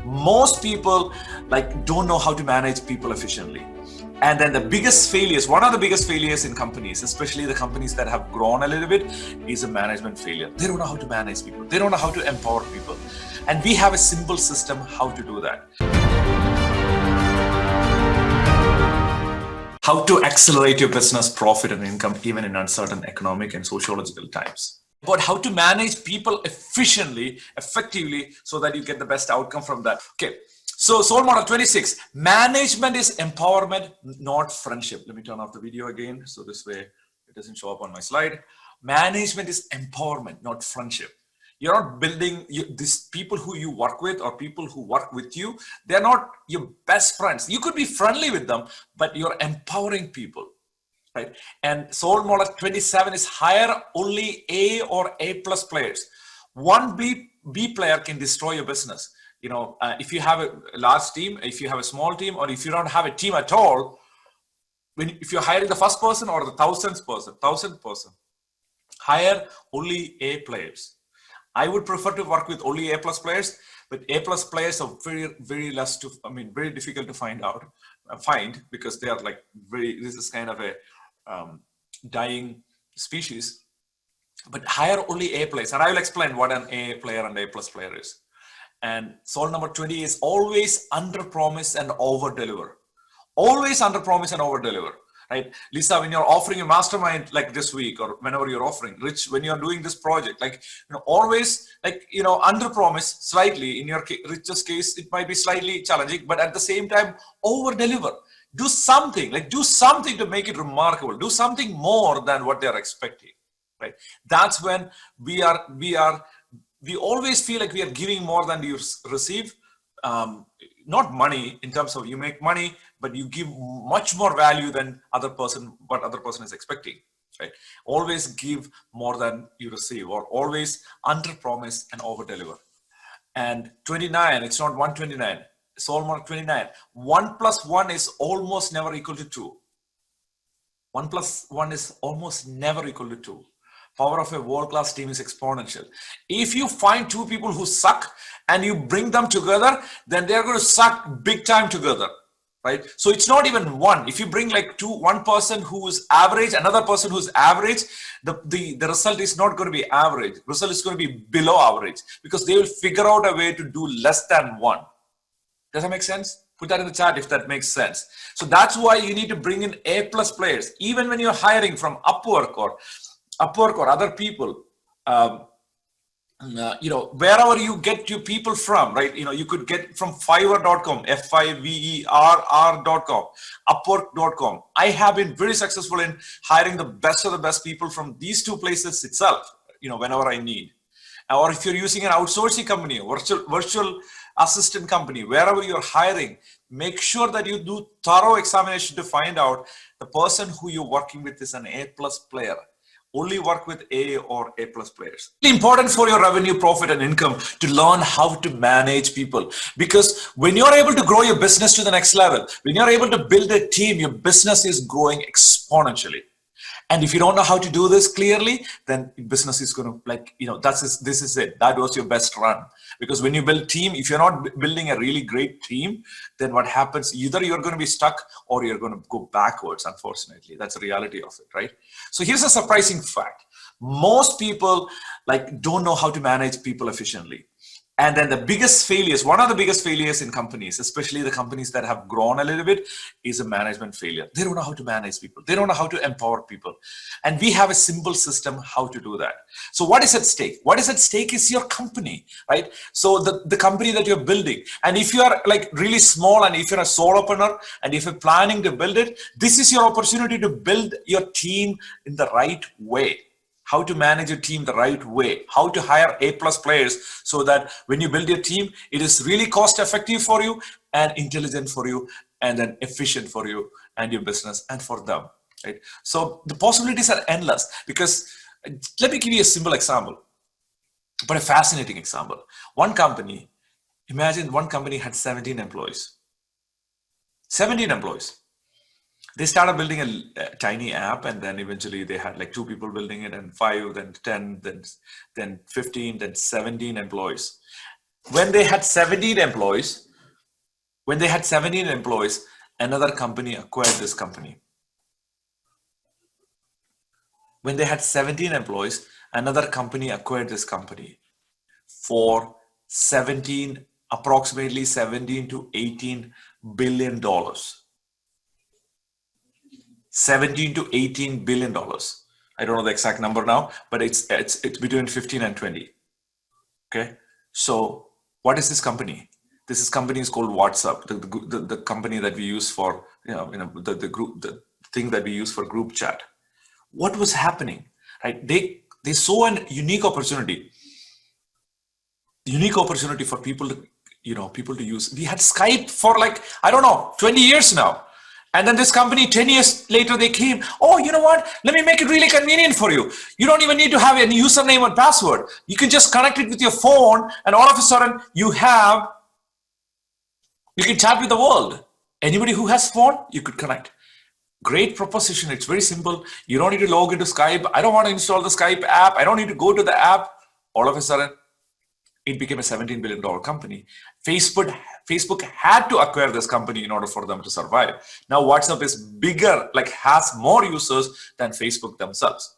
Most people don't know how to manage people efficiently. And then the biggest failures, one of the biggest failures in companies, especially the companies that have grown a little bit, is a management failure. They don't know how to manage people. They don't know how to empower people. And we have a simple system how to do that. How to accelerate your business profit and income even in uncertain economic and sociological times. About how to manage people efficiently, effectively, so that you get the best outcome from that. Okay, so soul model 26, management is empowerment, not friendship. Let me turn off the video again, so this way it doesn't show up on my slide. Management is empowerment, not friendship. You're not building these people who you work with or people who work with you. They're not your best friends. You could be friendly with them, but you're empowering people, right? And soul model 27 is hire only A or A plus players. One B player can destroy your business. If you have a large team, if you have a small team, or if you don't have a team at all, if you're hiring the first person or the thousandth person, hire only A players. I would prefer to work with only A plus players, but A plus players are very difficult to find because they are this is kind of a dying species. But hire only A players, and I will explain what an A player and A plus player is. And soul number 20 is always underpromise and overdeliver. Always underpromise and overdeliver. Right, Lisa, when you're offering a mastermind like this week, or whenever you're offering, Rich, when you're doing this project, always underpromise slightly. In your Rich's case, it might be slightly challenging, but at the same time, over deliver. Do something, do something to make it remarkable. Do something more than what they're expecting. Right, that's when we always feel like we are giving more than you receive. Not money in terms of you make money, but you give much more value than what other person is expecting, right? Always give more than you receive, or always under promise and over deliver. And 29, it's not 129, it's almost 29. 1 plus 1 is almost never equal to 2. 1 plus 1 is almost never equal to 2. Power of a world-class team is exponential. If you find two people who suck and you bring them together, then they're going to suck big time together, right? So it's not even one. If you bring one person who is average, another person who's average, the result is not going to be average. Result is going to be below average, because they will figure out a way to do less than one. Does that make sense? Put that in the chat if that makes sense. So that's why you need to bring in A plus players, even when you're hiring from Upwork or other people, wherever you get your people from, right? You could get from Fiverr.com, Fiverr.com, Upwork.com. I have been very successful in hiring the best of the best people from these two places itself, whenever I need. Or if you're using an outsourcing company, virtual assistant company, wherever you're hiring, make sure that you do thorough examination to find out the person who you're working with is an A plus player. Only work with A or A plus players. It's important for your revenue, profit, and income to learn how to manage people. Because when you're able to grow your business to the next level, when you're able to build a team, your business is growing exponentially. And if you don't know how to do this clearly, then business is going to this is it. That was your best run. Because when you build team, if you're not building a really great team, then what happens, either you're going to be stuck or you're going to go backwards, unfortunately. That's the reality of it, right? So here's a surprising fact. Most people don't know how to manage people efficiently. And then the biggest failures, one of the biggest failures in companies, especially the companies that have grown a little bit, is a management failure. They don't know how to manage people. They don't know how to empower people. And we have a simple system how to do that. So what is at stake? What is at stake is your company, right? So the company that you're building. And if you are really small, and if you're a solopreneur, and if you're planning to build it, this is your opportunity to build your team in the right way. How to manage your team the right way, how to hire A plus players, so that when you build your team, it is really cost effective for you and intelligent for you, and then efficient for you and your business and for them, right? So the possibilities are endless, because let me give you a simple example, but a fascinating example. Imagine one company had 17 employees. 17 employees. They started building a tiny app, and then eventually they had 2 people building it, and 5, then 10, then 15, then 17 employees. When they had 17 employees, another company acquired this company. When they had 17 employees, another company acquired this company for approximately 17 to 18 billion dollars. 17 to 18 billion dollars. I don't know the exact number now, but it's between 15 and 20. Okay, so what is this company? This company is called WhatsApp, the company that we use for the thing that we use for group chat. What was happening? Right? They saw a unique opportunity for people to use. We had Skype for like, I don't know, 20 years now. And then this company, 10 years later, they came, oh, you know what? Let me make it really convenient for you. You don't even need to have any username or password. You can just connect it with your phone, and all of a sudden you can chat with the world. Anybody who has phone, you could connect. Great proposition. It's very simple. You don't need to log into Skype. I don't want to install the Skype app. I don't need to go to the app. All of a sudden, it became a $17 billion company. Facebook had to acquire this company in order for them to survive. Now WhatsApp is bigger, like has more users than Facebook themselves.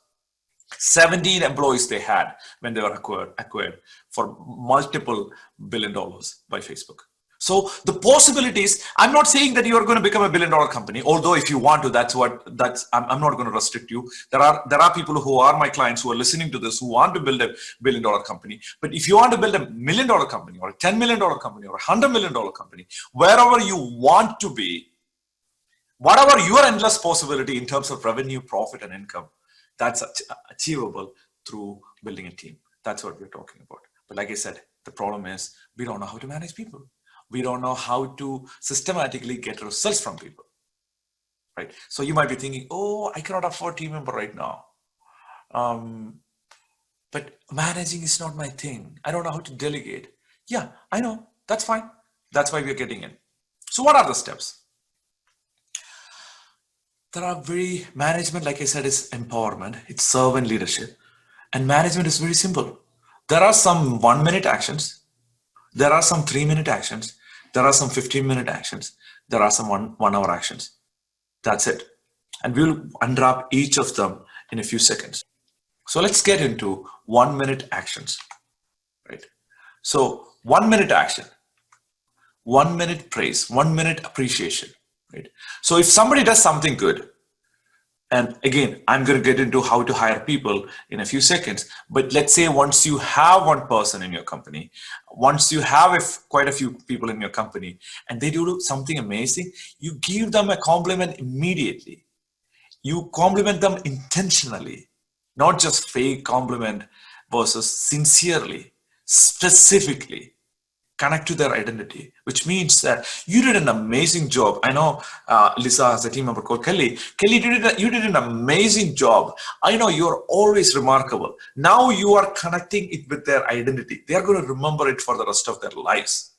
17 employees they had when they were acquired for multiple billion dollars by Facebook. So the possibilities, I'm not saying that you are going to become a $1 billion company, although if you want to, I'm not going to restrict you. There are people who are my clients who are listening to this who want to build a $1 billion company. But if you want to build a $1 million company or a $10 million company or a $100 million company, wherever you want to be, whatever your endless possibility in terms of revenue, profit, and income, that's achievable through building a team. That's what we're talking about. But like I said, the problem is we don't know how to manage people. We don't know how to systematically get results from people, right? So you might be thinking, oh, I cannot afford a team member right now. But managing is not my thing. I don't know how to delegate. Yeah, I know. That's fine. That's why we're getting in. So what are the steps? Management, like I said, is empowerment. It's servant leadership. And management is very simple. There are some 1-minute actions. There are some 3-minute actions. There are some 15-minute actions. There are some one hour actions. That's it. And we'll unwrap each of them in a few seconds. So let's get into 1-minute actions, right? So 1-minute action, 1-minute praise, 1-minute appreciation, right? So if somebody does something good, and again, I'm going to get into how to hire people in a few seconds. But let's say once you have one person in your company, once you have quite a few people in your company, and they do something amazing, you give them a compliment immediately. You compliment them intentionally, not just fake compliment versus sincerely, specifically. Connect to their identity, which means that you did an amazing job. I know Lisa has a team member called Kelly. Kelly, you did an amazing job. I know you're always remarkable. Now you are connecting it with their identity. They are going to remember it for the rest of their lives.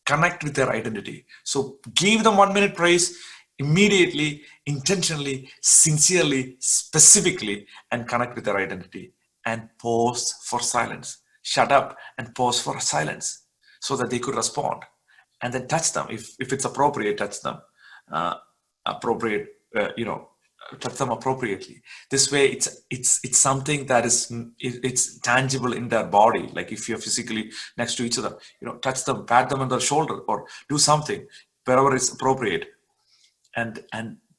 Connect with their identity. So give them 1-minute praise immediately, intentionally, sincerely, specifically, and connect with their identity. And pause for silence. Shut up and pause for silence, so that they could respond, and then touch them if it's appropriate. Touch them touch them appropriately. This way, it's something that it's tangible in their body. Like if you're physically next to each other, touch them, pat them on their shoulder, or do something wherever it's appropriate, and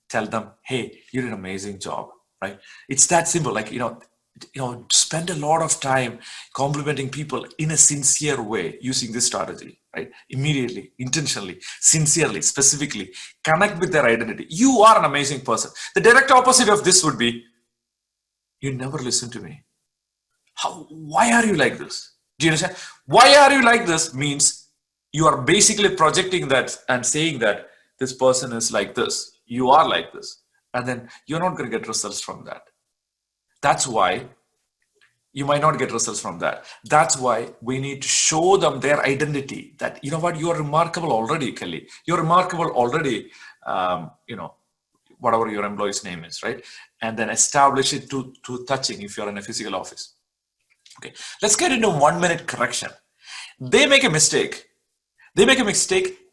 tell them, hey, you did an amazing job, right? It's that simple. Like spend a lot of time complimenting people in a sincere way using this strategy, right? Immediately, intentionally, sincerely, specifically, connect with their identity. You are an amazing person. The direct opposite of this would be, you never listen to me. Why are you like this? Do you understand? Why are you like this means you are basically projecting that and saying that this person is like this. You are like this. And then you're not going to get results from that. That's why you might not get results from that. That's why we need to show them their identity, that, you know what, you are remarkable already, Kelly. You're remarkable already, whatever your employee's name is, right? And then establish it to touching if you're in a physical office. Okay, let's get into 1-minute correction. They make a mistake.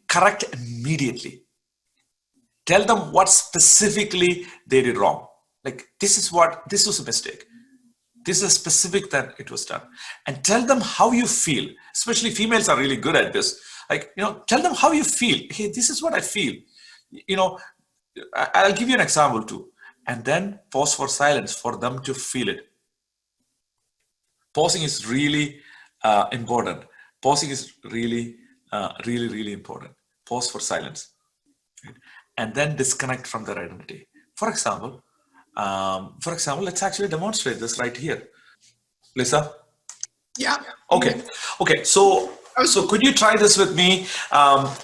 Correct immediately. Tell them what specifically they did wrong. Like, this was a mistake. This is specific that it was done. And tell them how you feel. Especially females are really good at this. Like, tell them how you feel. Hey, this is what I feel. I'll give you an example too. And then pause for silence for them to feel it. Pausing is really important. Pausing is really, really important. Pause for silence. And then disconnect from their identity. For example, let's actually demonstrate this right here. Lisa? Yeah. Okay. So could you try this with me?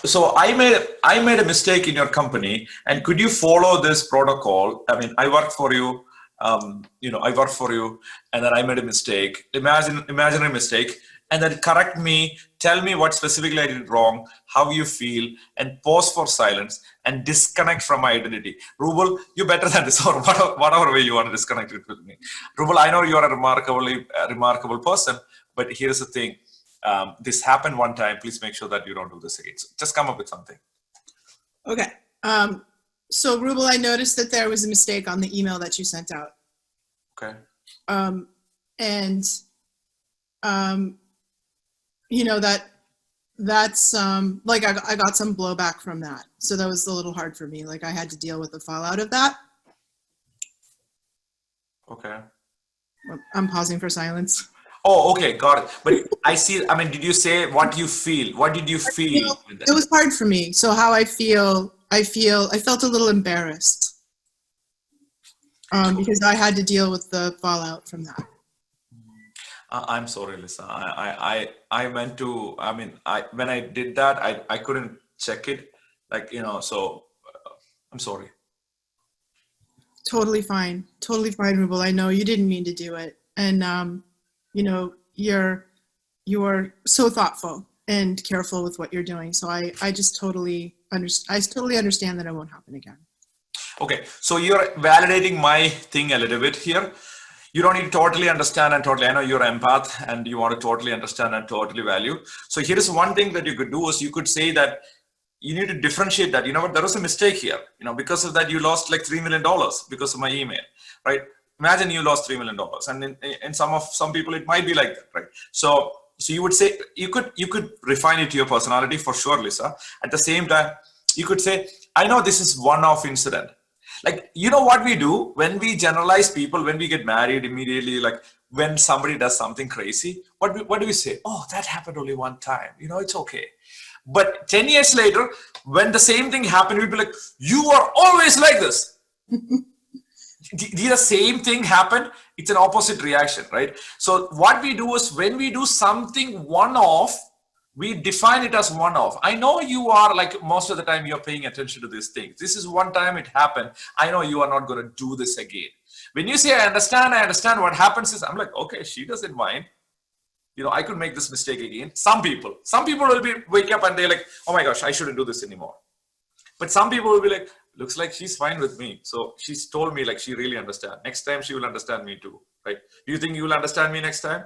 So I made a mistake in your company, and could you follow this protocol? I mean, I work for you. I work for you, and then I made a mistake. Imagine a mistake, and then correct me. Tell me what specifically I did wrong, how you feel, and pause for silence and disconnect from my identity. Ruble, you're better than this, or whatever way you want to disconnect it with me. Ruble, I know you are a remarkable person, but here's the thing. This happened one time. Please make sure that you don't do this again. So just come up with something. Okay. So Ruble, I noticed that there was a mistake on the email that you sent out. Okay. That's like I got some blowback from that. So that was a little hard for me. Like I had to deal with the fallout of that. Okay. I'm pausing for silence. Oh, okay, got it. But I see. I mean, did you say what you feel? What did you feel? It was hard for me. So how I felt a little embarrassed because I had to deal with the fallout from that. I'm sorry, Lisa. I meant to. I mean, when I did that, I couldn't check it. Like so I'm sorry. Totally fine, Ruble. I know you didn't mean to do it, and you're so thoughtful and careful with what you're doing. So I just totally understand that it won't happen again. Okay, so you're validating my thing a little bit here. You don't need to totally understand and totally. I know you're an empath and you want to totally understand and totally value. So here's one thing that you could do is you could say that you need to differentiate that. You know what? There was a mistake here. Because of that, you lost like $3 million because of my email, right? Imagine you lost $3 million, and in some people it might be like that, right? So you would say you could refine it to your personality for sure, Lisa. At the same time, you could say, I know this is one-off incident. Like, what we do when we generalize people, when we get married immediately, like when somebody does something crazy, what do we say? Oh, that happened only one time. It's okay. But 10 years later, when the same thing happened, we'd be like, you are always like this. The same thing happened. It's an opposite reaction, right? So what we do is when we do something one-off, we define it as one-off. I know you are like most of the time you're paying attention to these things. This is one time it happened. I know you are not going to do this again. When you say, I understand, what happens is I'm like, okay, she doesn't mind. I could make this mistake again. Some people will wake up and they're like, oh my gosh, I shouldn't do this anymore. But some people will be like, looks like she's fine with me. So she's told me like she really understands. Next time she will understand me too, right? Do you think you will understand me next time?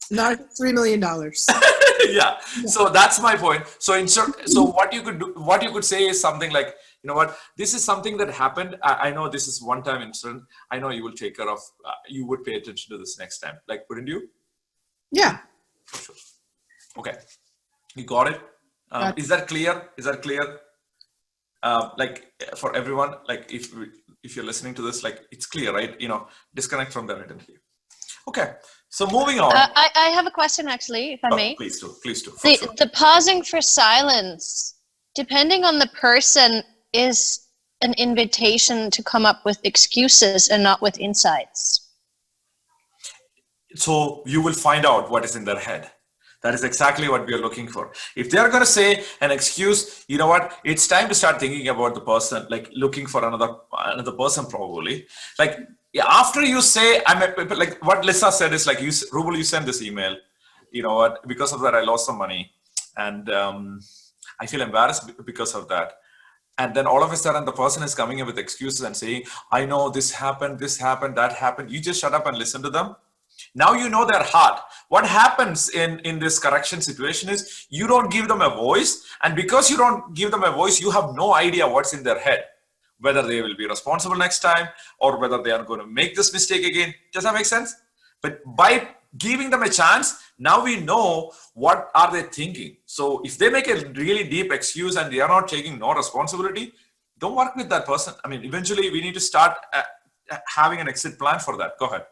Not $3 million. Yeah. So that's my point. So what you could say is something like, this is something that happened. I know this is one-time incident. I know you will take care of. You would pay attention to this next time. Like, wouldn't you? Yeah. For sure. Okay. You got it. Is that clear? Like for everyone, like if you're listening to this, like it's clear, right? Disconnect from their identity. Okay. So moving on. I have a question actually, if I may. Please do. The pausing for silence, depending on the person, is an invitation to come up with excuses and not with insights. So you will find out what is in their head. That is exactly what we are looking for. If they are going to say an excuse, you know what? It's time to start thinking about the person, like looking for another person probably. Like after you say, like what Lisa said is like, Ruble, you send this email. You know what? Because of that, I lost some money. And I feel embarrassed because of that. And then all of a sudden, the person is coming in with excuses and saying, I know this happened, that happened. You just shut up and listen to them. Now you know their heart. What happens in this correction situation is you don't give them a voice, and because you don't give them a voice, you have no idea what's in their head, whether they will be responsible next time or whether they are going to make this mistake again. Does that make sense? But by giving them a chance, now we know what are they thinking. So if they make a really deep excuse and they are not taking no responsibility, don't work with that person. I mean, eventually we need to start having an exit plan for that. Go ahead.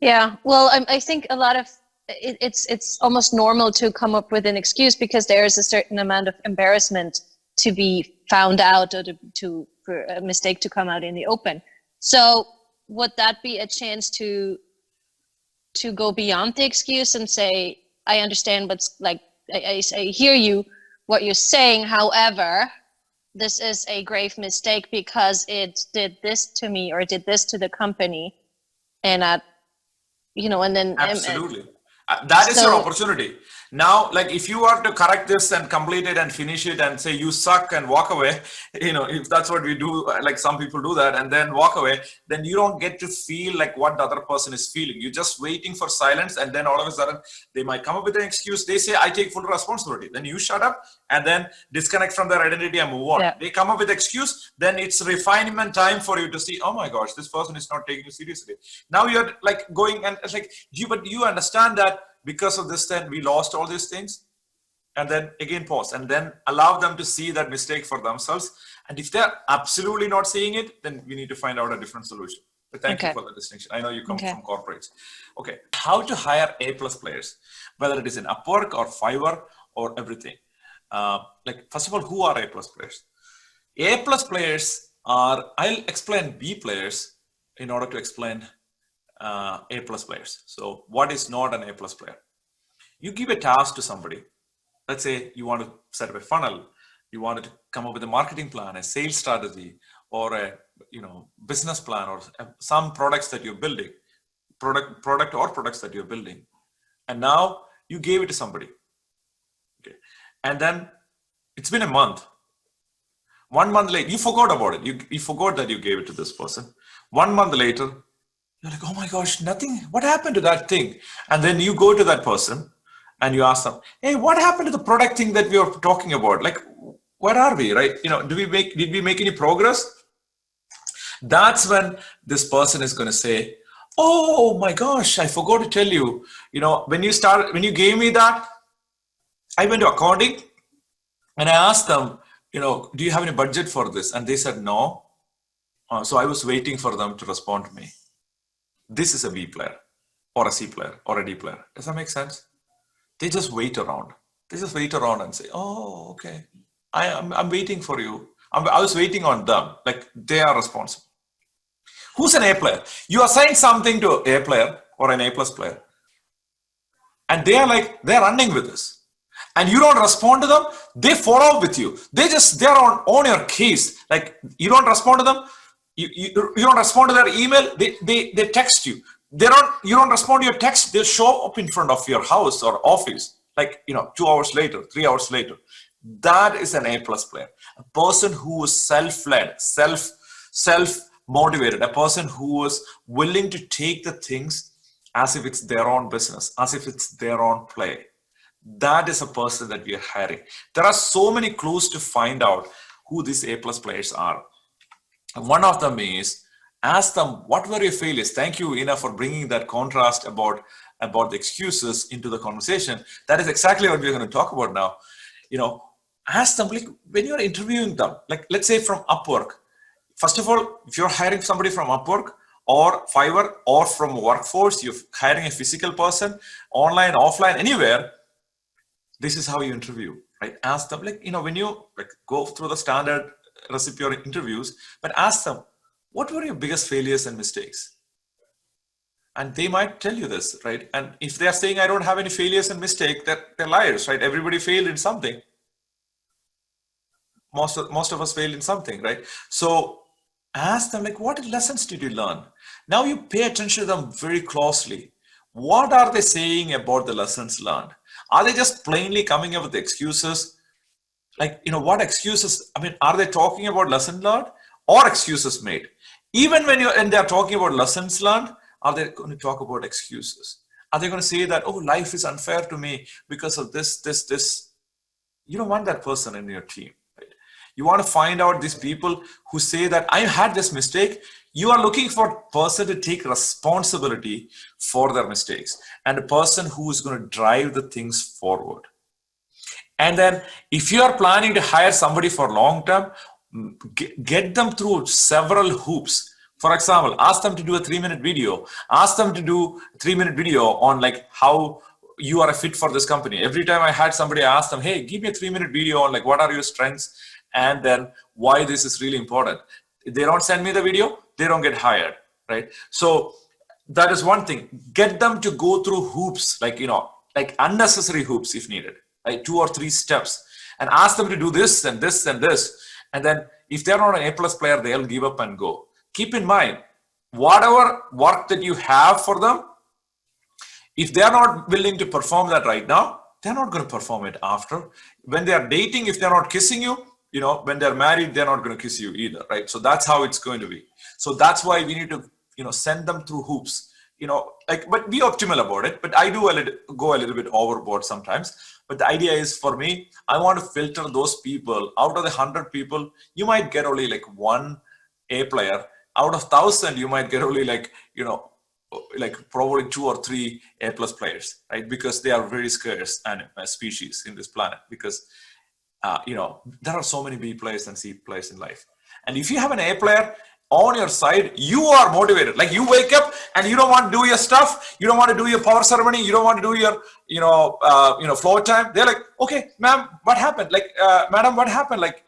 Yeah, well, I think a lot of it's almost normal to come up with an excuse because there is a certain amount of embarrassment to be found out or for a mistake to come out in the open. So would that be a chance to go beyond the excuse and say, I understand what's like, I hear you, what you're saying. However, this is a grave mistake because it did this to me or did this to the company. And and then absolutely. That is your opportunity. Now, like if you are to correct this and complete it and finish it and say you suck and walk away, if that's what we do, like some people do that and then walk away, then you don't get to feel like what the other person is feeling. You're just waiting for silence, and then all of a sudden they might come up with an excuse. They say, I take full responsibility. Then you shut up and then disconnect from their identity and move on. Yeah. They come up with excuse, then it's refinement time for you to see, oh my gosh, this person is not taking you seriously. Now you're like going and it's like, but you understand that because of this, then we lost all these things. And then again, pause and then allow them to see that mistake for themselves. And if they're absolutely not seeing it, then we need to find out a different solution. But thank you for the distinction. I know you come from corporates. Okay. How to hire A+ players, whether it is in Upwork or Fiverr or everything. Like, first of all, who are A+ players? A+ players are, I'll explain B players in order to explain A+ players. So what is not an A+ player? You give a task to somebody. Let's say you want to set up a funnel. You wanted to come up with a marketing plan, a sales strategy, or a business plan, or some products that you're building, product or products that you're building. And now you gave it to somebody. Okay. And then it's been a month. 1 month later, you forgot about it. You forgot that you gave it to this person. 1 month later, you're like, oh my gosh, nothing. What happened to that thing? And then you go to that person and you ask them, hey, what happened to the product thing that we were talking about? Like, where are we, right? Did we make any progress? That's when this person is going to say, oh my gosh, I forgot to tell you, when you gave me that, I went to accounting and I asked them, do you have any budget for this? And they said, no. So I was waiting for them to respond to me. This is a B player or a C player or a D player. Does that make sense? They just wait around. They just wait around and say, oh, okay. I'm waiting for you. I was waiting on them. Like, they are responsible. Who's an A player? You assign something to A player or an A+ player. And they're running with this. And you don't respond to them. They follow up with you. They're on your case. Like, you don't respond to them. You don't respond to their email. They text you. You don't respond to your text. They'll show up in front of your house or office, 2 hours later, 3 hours later. That is an A+ player. A person who is self-led, self-motivated, a person who is willing to take the things as if it's their own business, as if it's their own play. That is a person that we are hiring. There are so many clues to find out who these A+ players are. And one of them is, ask them, what were your failures? Thank you, Ina, for bringing that contrast about the excuses into the conversation. That is exactly what we're going to talk about now. Ask them, when you're interviewing them, let's say from Upwork. First of all, if you're hiring somebody from Upwork or Fiverr or from Workforce, you're hiring a physical person, online, offline, anywhere, this is how you interview, right? Ask them, when you go through the standard recipe or interviews, but ask them, what were your biggest failures and mistakes? And they might tell you this, right? And if they're saying, I don't have any failures and mistakes, they're liars, right? Everybody failed in something. Most of us failed in something, right? So ask them, what lessons did you learn? Now you pay attention to them very closely. What are they saying about the lessons learned? Are they just plainly coming up with excuses? What excuses? Are they talking about lesson learned or excuses made? Even when they're talking about lessons learned, Are they going to talk about excuses? Are they going to say that, oh, life is unfair to me because of this? You don't want that person in your team, right? You want to find out these people who say that I had this mistake. You are looking for a person to take responsibility for their mistakes and a person who is going to drive the things forward. And then if you are planning to hire somebody for long term, get them through several hoops. For example, ask them to do a 3-minute video. Ask them to do a 3-minute video on like how you are a fit for this company. Every time I had somebody, I asked them, hey, give me a 3-minute video on like what are your strengths and then why this is really important. If they don't send me the video, they don't get hired, right? So that is one thing. Get them to go through hoops, like, like unnecessary hoops if needed, like 2 or 3 steps, and ask them to do this and this and this. And then if they're not an A+ player, they'll give up and go. Keep in mind, whatever work that you have for them, if they're not willing to perform that right now, they're not going to perform it after. When they're dating, if they're not kissing you, when they're married, they're not going to kiss you either, right? So that's how it's going to be. So that's why we need to, send them through hoops, but be optimal about it. But I do go a little bit overboard sometimes. But the idea is, for me, I want to filter those people. Out of the 100 people, you might get only like 1 A player. Out of 1,000, you might get only like, probably 2 or 3 A+ players, right? Because they are very scarce species in this planet. Because there are so many B players and C players in life. And if you have an A player on your side, you are motivated. Like you wake up and you don't want to do your stuff. You don't want to do your power ceremony. You don't want to do your, floor time. They're like, okay, ma'am, what happened? Like, madam, what happened? Like,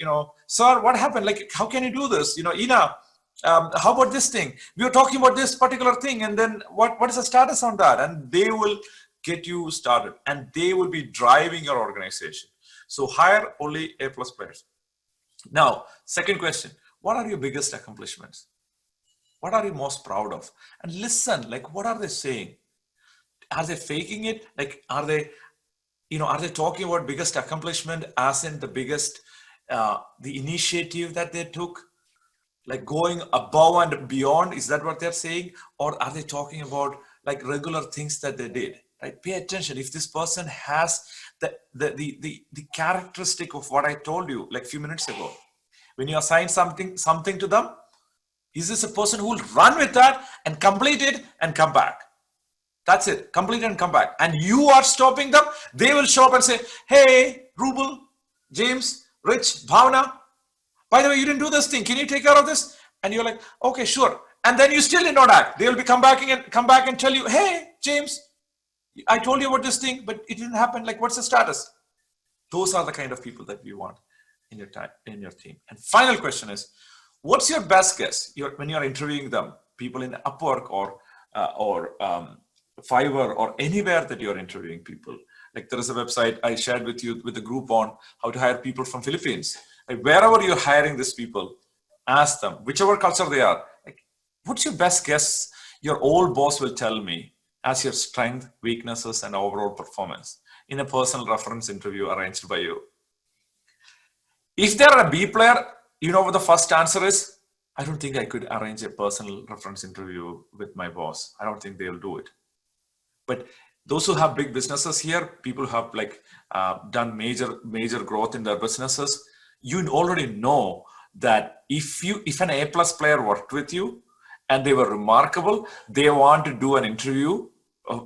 sir, what happened? Like, how can you do this? Ina, how about this thing? We were talking about this particular thing. And then what is the status on that? And they will get you started and they will be driving your organization. So hire only A+ players. Now, second question, what are your biggest accomplishments? What are you most proud of? And listen, like, what are they saying? Are they faking it? Like, are they talking about biggest accomplishment as in the biggest, the initiative that they took? Like going above and beyond, is that what they're saying? Or are they talking about like regular things that they did? Right? Pay attention. If this person has the characteristic of what I told you like a few minutes ago, when you assign something to them, is this a person who will run with that and complete it and come back? That's it. Complete and come back. And you are stopping them. They will show up and say, hey, Ruble, James, Rich, Bhavna, by the way, you didn't do this thing. Can you take care of this? And you're like, okay, sure. And then you still did not act. They will come back and tell you, hey, James, I told you about this thing, but it didn't happen. Like, what's the status? Those are the kind of people that we want in your team. And final question is, what's your best guess when you're interviewing them, people in Upwork or Fiverr or anywhere that you're interviewing people? Like there is a website I shared with you with a group on how to hire people from Philippines. Like wherever you're hiring these people, ask them, whichever culture they are, like, what's your best guess your old boss will tell me as your strength, weaknesses, and overall performance in a personal reference interview arranged by you? If they're a B player, you know what the first answer is? I don't think I could arrange a personal reference interview with my boss. I don't think they'll do it. But those who have big businesses here, people who have like done major growth in their businesses, you already know that if an A+ player worked with you and they were remarkable, they want to do an interview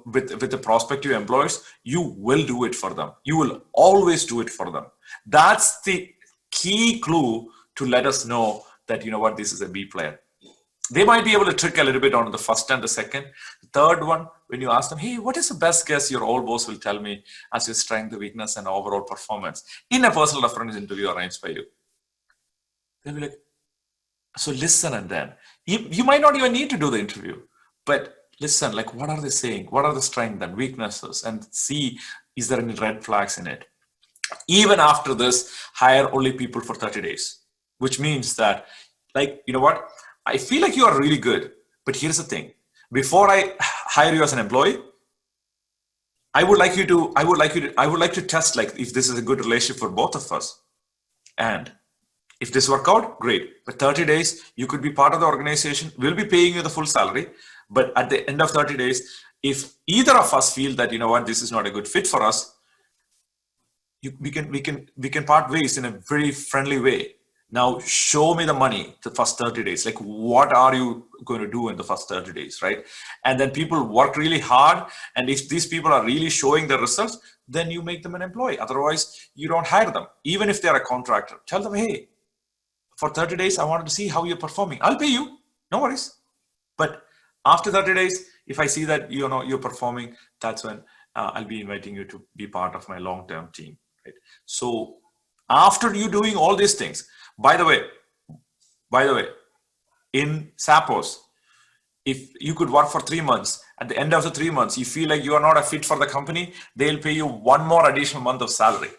with the prospective employees, you will do it for them. You will always do it for them. That's the key clue to let us know that, you know what, this is a B player. They might be able to trick a little bit on the first and the second. The third one, when you ask them, hey, what is the best guess your old boss will tell me as your strength, weakness, and overall performance in a personal reference interview arranged by you? They'll be like, so listen, and then you might not even need to do the interview, but listen, like, what are they saying? What are the strengths and weaknesses? And see, is there any red flags in it? Even after this, hire only people for 30 days, which means that, like, you know what? I feel like you are really good, but here's the thing. Before I hire you as an employee, I would like to test, like, if this is a good relationship for both of us. And if this work out, great. But 30 days, you could be part of the organization. We'll be paying you the full salary, But at the end of 30 days, if either of us feel that, you know what, this is not a good fit for us, we can part ways in a very friendly way. Now show me the money the first 30 days. Like, what are you going to do in the first 30 days, right? And then people work really hard. And if these people are really showing the results, then you make them an employee. Otherwise, you don't hire them. Even if they're a contractor, tell them, hey, for 30 days, I wanted to see how you're performing. I'll pay you, no worries. But after 30 days, if I see that you're performing, that's when I'll be inviting you to be part of my long-term team. Right? So after you doing all these things, by the way, in Sappos, if you could work for 3 months, at the end of the 3 months, you feel like you are not a fit for the company, they'll pay you one more additional month of salary.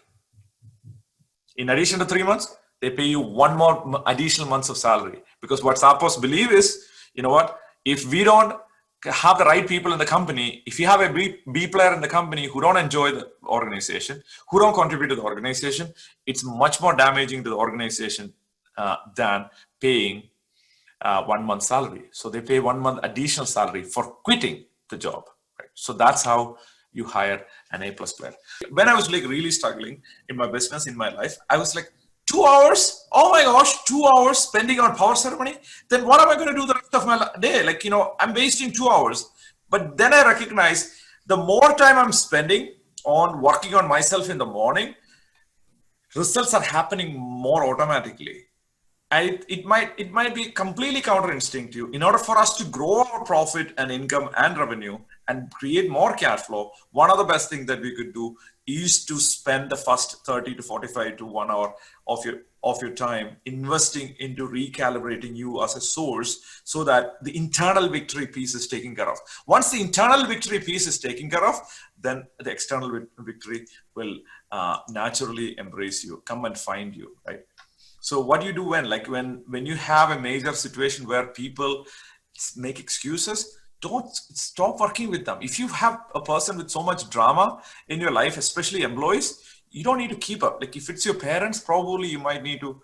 In addition to 3 months, they pay you one more additional months of salary. Because what Sappos believe is, you know what, if we don't have the right people in the company, if you have a B player in the company who don't enjoy the organization, who don't contribute to the organization, it's much more damaging to the organization than paying 1 month salary. So they pay 1 month additional salary for quitting the job. Right? So that's how you hire an A+ player. When I was like really struggling in my business, in my life, I was like, 2 hours, oh my gosh, 2 hours spending on power ceremony, then what am I going to do the rest of my day? Like, I'm wasting 2 hours. But then I recognize the more time I'm spending on working on myself in the morning, results are happening more automatically. And it might be completely counterinstinctive. In order for us to grow our profit and income and revenue and create more cash flow, one of the best things that we could do is to spend the first 30 to 45 to 1 hour of your time investing into recalibrating you as a source, so that the internal victory piece is taken care of. Once the internal victory piece is taken care of, then the external victory will naturally embrace you, come and find you, right? So what do you do when you have a major situation where people make excuses? Don't stop working with them. If you have a person with so much drama in your life, especially employees, you don't need to keep up. Like, if it's your parents, probably you might need to,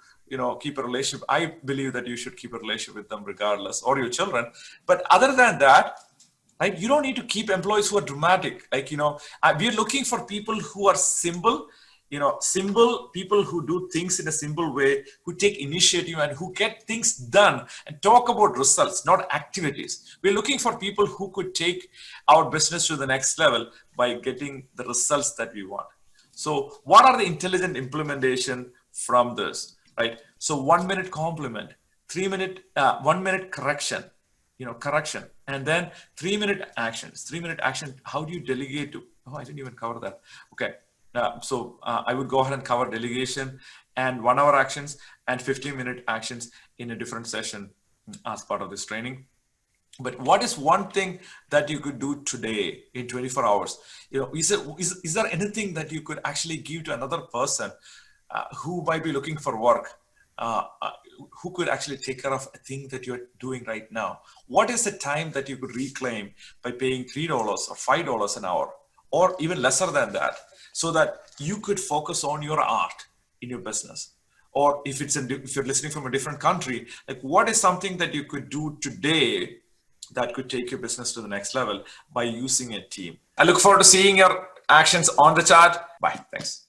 keep a relationship. I believe that you should keep a relationship with them regardless, or your children. But other than that, right, you don't need to keep employees who are dramatic. Like, we're looking for people who are simple, simple people who do things in a simple way, who take initiative and who get things done and talk about results, not activities. We're looking for people who could take our business to the next level by getting the results that we want. So what are the intelligent implementation from this, right? So 1 minute compliment, 3 minute, 1 minute correction, correction, and then 3 minute actions. 3 minute action, how do you delegate to? Oh, I didn't even cover that. Okay. So I would go ahead and cover delegation and 1 hour actions and 15-minute actions in a different session as part of this training. But what is one thing that you could do today in 24 hours? Is there anything that you could actually give to another person who might be looking for work, who could actually take care of a thing that you're doing right now? What is the time that you could reclaim by paying $3 or $5 an hour, or even lesser than that, so that you could focus on your art in your business? Or if you're listening from a different country, like, what is something that you could do today that could take your business to the next level by using a team? I look forward to seeing your actions on the chat. Bye. Thanks.